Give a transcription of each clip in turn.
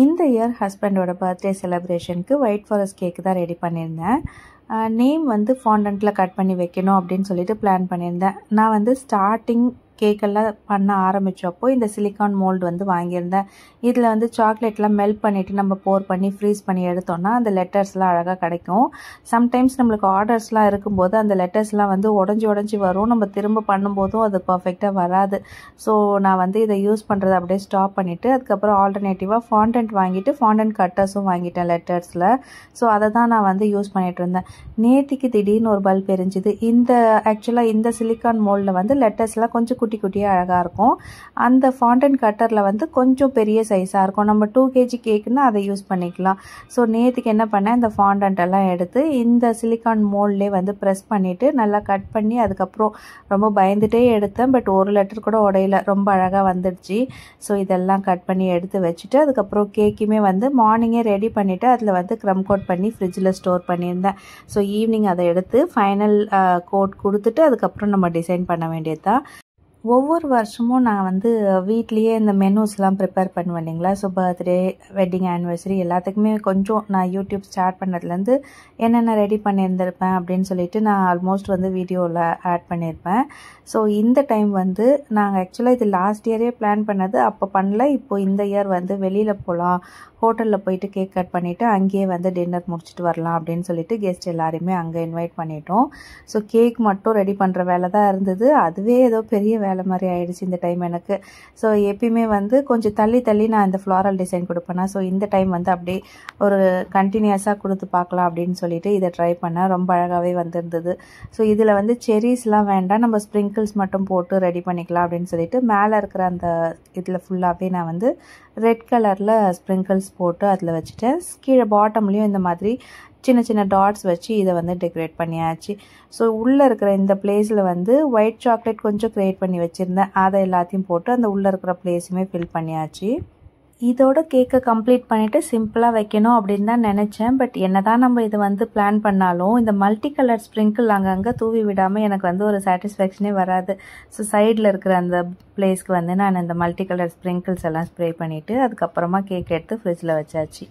இந்த இயர் ஹஸ்பண்டோட birthday செலிப்ரேஷனுக்கு white forest cake தான் ரெடி பண்ணியிருந்தேன். நேம் வந்து ஃபாண்டன்ட்டில் கட் பண்ணி வைக்கணும் அப்படின்னு சொல்லிட்டு பிளான் பண்ணியிருந்தேன். நான் வந்து ஸ்டார்டிங் கேக்கெல்லாம் பண்ண ஆரம்பித்தப்போ இந்த சிலிக்கான் மோல்டு வந்து வாங்கியிருந்தேன். இதில் வந்து சாக்லேட்லாம் மெல்ட் பண்ணிவிட்டு நம்ம போர் பண்ணி ஃப்ரீஸ் பண்ணி எடுத்தோம்னா அந்த லெட்டர்ஸ்லாம் அழகாக கிடைக்கும். சம்டைம்ஸ் நம்மளுக்கு ஆர்டர்ஸ்லாம் இருக்கும்போது அந்த லெட்டர்ஸ்லாம் வந்து உடஞ்சி வரும். நம்ம திரும்ப பண்ணும்போதும் அது பர்ஃபெக்டாக வராது. ஸோ நான் வந்து இதை யூஸ் பண்ணுறதை அப்படியே ஸ்டாப் பண்ணிவிட்டு அதுக்கப்புறம் ஆல்டர்னேட்டிவாக ஃபாண்டன்ட் வாங்கிட்டு ஃபாண்டன்ட் கட்டர்ஸும் வாங்கிட்டேன் லெட்டர்ஸில். ஸோ அதை தான் நான் வந்து யூஸ் பண்ணிகிட்டு இருந்தேன். நேற்றுக்கு திடீர்னு ஒரு பல்ப் எரிஞ்சுது. ஆக்சுவலாக இந்த சிலிக்கான் மோல்டில் வந்து லெட்டர்ஸ்லாம் கொஞ்சம் குட்டி குட்டியாக அழகாக இருக்கும். அந்த ஃபாண்டன்ட் கட்டரில் வந்து கொஞ்சம் பெரிய சைஸாக இருக்கும். நம்ம 2 kg கேக்குன்னா அதை யூஸ் பண்ணிக்கலாம். ஸோ நேற்றுக்கு என்ன பண்ணேன், இந்த ஃபாண்டன்ட் எல்லாம் எடுத்து இந்த சிலிக்கான் மோல்ட்லேயே வந்து ப்ரெஸ் பண்ணிவிட்டு நல்லா கட் பண்ணி அதுக்கப்புறம் ரொம்ப பயந்துகிட்டே எடுத்தேன். பட் ஒரு லெட்டர் கூட உடையில, ரொம்ப அழகாக வந்துடுச்சு. ஸோ இதெல்லாம் கட் பண்ணி எடுத்து வச்சுட்டு அதுக்கப்புறம் கேக்குமே வந்து மார்னிங்கே ரெடி பண்ணிவிட்டு அதில் வந்து க்ரம் கோட் பண்ணி ஃப்ரிட்ஜில் ஸ்டோர் பண்ணியிருந்தேன். ஸோ ஈவினிங் அதை எடுத்து ஃபைனல் கோட் கொடுத்துட்டு அதுக்கப்புறம் நம்ம டிசைன் பண்ண வேண்டியது தான். ஒவ்வொரு வருஷமும் நான் வந்து வீட்லேயே இந்த மெனூஸ்லாம் ப்ரிப்பேர் பண்ணுவேன் இல்லைங்களா. ஸோ பர்த்டே, வெட்டிங் ஆனிவர்சரி எல்லாத்துக்குமே கொஞ்சம் நான் யூடியூப் ஸ்டார்ட் பண்ணதுலேருந்து என்னென்ன ரெடி பண்ணியிருந்திருப்பேன் அப்படின்னு சொல்லிட்டு நான் ஆல்மோஸ்ட் வந்து வீடியோவில் ஆட் பண்ணியிருப்பேன். ஸோ இந்த டைம் வந்து நாங்கள் ஆக்சுவலாக இது லாஸ்ட் இயரே பிளான் பண்ணது, அப்போ பண்ணல. இப்போ இந்த இயர் வந்து வெளியில் போகலாம், ஹோட்டலில் போயிட்டு கேக் கட் பண்ணிவிட்டு அங்கேயே வந்து டின்னர் முடிச்சுட்டு வரலாம் அப்படின்னு சொல்லிட்டு கெஸ்ட் எல்லாருமே அங்கே இன்வைட் பண்ணிட்டோம். ஸோ கேக் மட்டும் ரெடி பண்ணுற வேலை தான் இருந்தது. அதுவே ஏதோ பெரிய வேலை மாதிரி ஆயிடுச்சு இந்த டைம் எனக்கு. ஸோ எப்பயுமே வந்து கொஞ்சம் தள்ளி நான் இந்த ஃப்ளாரல் டிசைன் கொடுப்பேன்னா, ஸோ இந்த டைம் வந்து அப்படியே ஒரு கண்டினியூஸாக கொடுத்து பார்க்கலாம் அப்படின்னு சொல்லிட்டு இதை ட்ரை பண்ணேன். ரொம்ப அழகாகவே வந்திருந்தது. ஸோ இதில் வந்து செரிஸ்லாம் வேண்டாம், நம்ம ஸ்ப்ரிங்கிள்ஸ் மட்டும் போட்டு ரெடி பண்ணிக்கலாம் அப்படின்னு சொல்லிட்டு மேலே இருக்கிற அந்த இதில் ஃபுல்லாகவே நான் வந்து ரெட் கலரில் ஸ்ப்ரிங்கிள்ஸ் போட்டு அதில் வச்சுட்டேன். கீழே பாட்டம்லேயும் இந்த மாதிரி சின்ன சின்ன டாட்ஸ் வச்சு இதை வந்து டெக்கரேட் பண்ணியாச்சு. ஸோ உள்ளே இருக்கிற இந்த பிளேஸில் வந்து ஒயிட் சாக்லேட் கொஞ்சம் க்ரியேட் பண்ணி வச்சுருந்தேன். அதை எல்லாத்தையும் போட்டு அந்த உள்ளே இருக்கிற பிளேஸுமே ஃபில் பண்ணியாச்சு. இதோட கேக்கை கம்ப்ளீட் பண்ணிவிட்டு சிம்பிளாக வைக்கணும் அப்படின்னு தான் நினச்சேன். பட் என்ன தான் நம்ம இதை வந்து பிளான் பண்ணாலும் இந்த மல்டி கலர் ஸ்ப்ரிங்கிள் அங்கங்கே தூவி விடாமல் எனக்கு வந்து ஒரு சாட்டிஸ்ஃபேக்ஷனே வராது. ஸோ சைடில் இருக்கிற அந்த பிளேஸ்க்கு வந்து நான் இந்த மல்டி கலர் ஸ்ப்ரிங்கிள்ஸ் எல்லாம் ஸ்ப்ரே பண்ணிவிட்டு அதுக்கப்புறமா கேக் எடுத்து ஃப்ரிட்ஜில் வச்சாச்சு.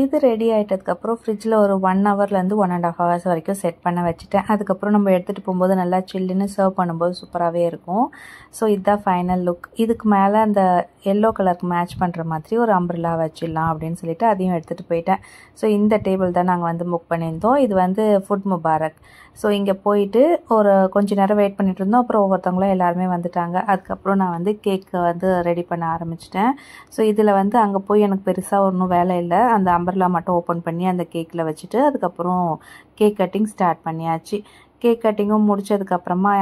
இது ரெடி ஆகிட்டதுக்கப்புறம் ஃப்ரிட்ஜில் ஒரு 1 ஹவர்லேருந்து 1.5 hours வரைக்கும் செட் பண்ண வச்சுட்டேன். அதுக்கப்புறம் நம்ம எடுத்துகிட்டு போகும்போது நல்லா சில்லுன்னு சர்வ் பண்ணும்போது சூப்பராகவே இருக்கும். ஸோ இதுதான் ஃபைனல் லுக். இதுக்கு மேலே அந்த எல்லோ கலருக்கு மேட்ச் பண்ணுற மாதிரி ஒரு அம்ப்ரெல்லா வச்சிடலாம் அப்படின்னு சொல்லிட்டு அதையும் எடுத்துகிட்டு போயிட்டேன். ஸோ இந்த டேபிள் தான் நாங்கள் வந்து புக் பண்ணியிருந்தோம். இது வந்து ஃபுட் முபாரக். ஸோ இங்கே போயிட்டு ஒரு கொஞ்சம் நேரம் வெயிட் பண்ணிட்டு இருந்தோம். அப்புறம் ஒவ்வொருத்தவங்களும் எல்லாருமே வந்துட்டாங்க. அதுக்கப்புறம் நான் வந்து கேக்கை வந்து ரெடி பண்ண ஆரம்பிச்சிட்டேன். ஸோ இதில் வந்து அங்கே போய் எனக்கு பெருசாக ஒன்றும் வேலை இல்லை. அந்த அம்பர்லா மட்டும் ஓப்பன் பண்ணி அந்த கேக்கில் வச்சுட்டு அதுக்கப்புறம் கேக் கட்டிங் ஸ்டார்ட் பண்ணியாச்சு. கேக் கட்டிங்கும் முடிச்சதுக்கப்புறமா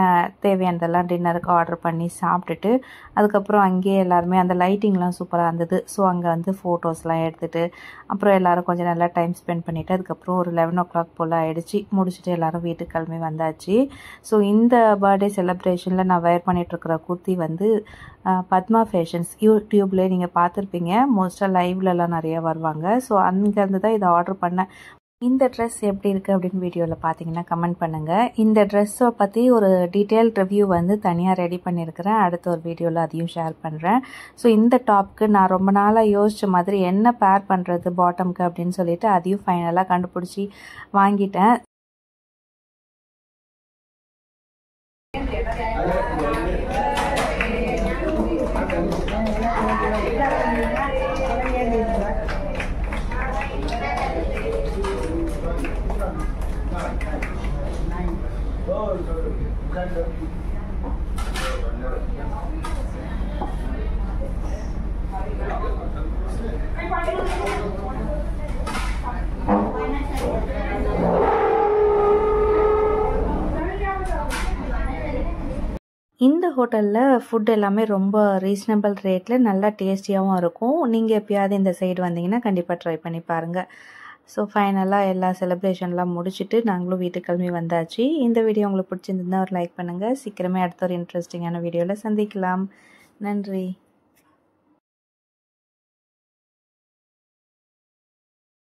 தேவையானதெல்லாம் டின்னருக்கு ஆர்டர் பண்ணி சாப்பிட்டுட்டு அதுக்கப்புறம் அங்கேயே எல்லாருமே அந்த லைட்டிங்லாம் சூப்பராக இருந்தது. ஸோ அங்கே வந்து ஃபோட்டோஸ்லாம் எடுத்துகிட்டு அப்புறம் எல்லோரும் கொஞ்சம் நல்லா டைம் ஸ்பெண்ட் பண்ணிவிட்டு அதுக்கப்புறம் ஒரு 11 o'clock போல் ஆகிடுச்சு. முடிச்சுட்டு எல்லோரும் வீட்டுக்கு கிளம்பி வந்தாச்சு. ஸோ இந்த பர்த்டே செலிப்ரேஷனில் நான் வேர் பண்ணிகிட்ருக்கிற குர்த்தி வந்து பத்மா ஃபேஷன்ஸ் யூடியூப்லேயே நீங்கள் பார்த்துருப்பீங்க. மோஸ்ட்டாக லைவ்லலாம் நிறையா வருவாங்க. ஸோ அங்கேருந்து தான் இதை ஆர்டர் பண்ணேன். இந்த ட்ரெஸ் எப்படி இருக்குது அப்படின்னு வீடியோவில் பார்த்தீங்கன்னா கமெண்ட் பண்ணுங்கள். இந்த ட்ரெஸ்ஸை பற்றி ஒரு டீட்டெயில் ரிவ்யூ வந்து தனியாக ரெடி பண்ணியிருக்கிறேன். அடுத்த ஒரு வீடியோவில் அதையும் ஷேர் பண்ணுறேன். ஸோ இந்த டாப்க்கு நான் ரொம்ப நாளாக யோசித்த மாதிரி என்ன பேர் பண்ணுறது பாட்டம்க்கு அப்படின்னு சொல்லிட்டு அதையும் ஃபைனலாக கண்டுபிடிச்சி வாங்கிட்டேன். இந்த ஹோட்டலில் ஃபுட் எல்லாமே ரொம்ப ரீசனபிள் ரேட்டில் நல்லா டேஸ்டியாகவும் இருக்கும். நீங்கள் எப்பயாவது இந்த சைடு வந்தீங்கன்னா கண்டிப்பாக ட்ரை பண்ணி பாருங்கள். ஸோ ஃபைனலாக எல்லா செலிப்ரேஷன்லாம் முடிச்சுட்டு நாங்களும் வீட்டுக்கு கிளம்பி வந்தாச்சு. இந்த வீடியோ உங்களுக்கு பிடிச்சிருந்ததுன்னா ஒரு லைக் பண்ணுங்கள். சீக்கிரமே அடுத்த ஒரு இன்ட்ரெஸ்டிங்கான வீடியோவில் சந்திக்கலாம். நன்றி.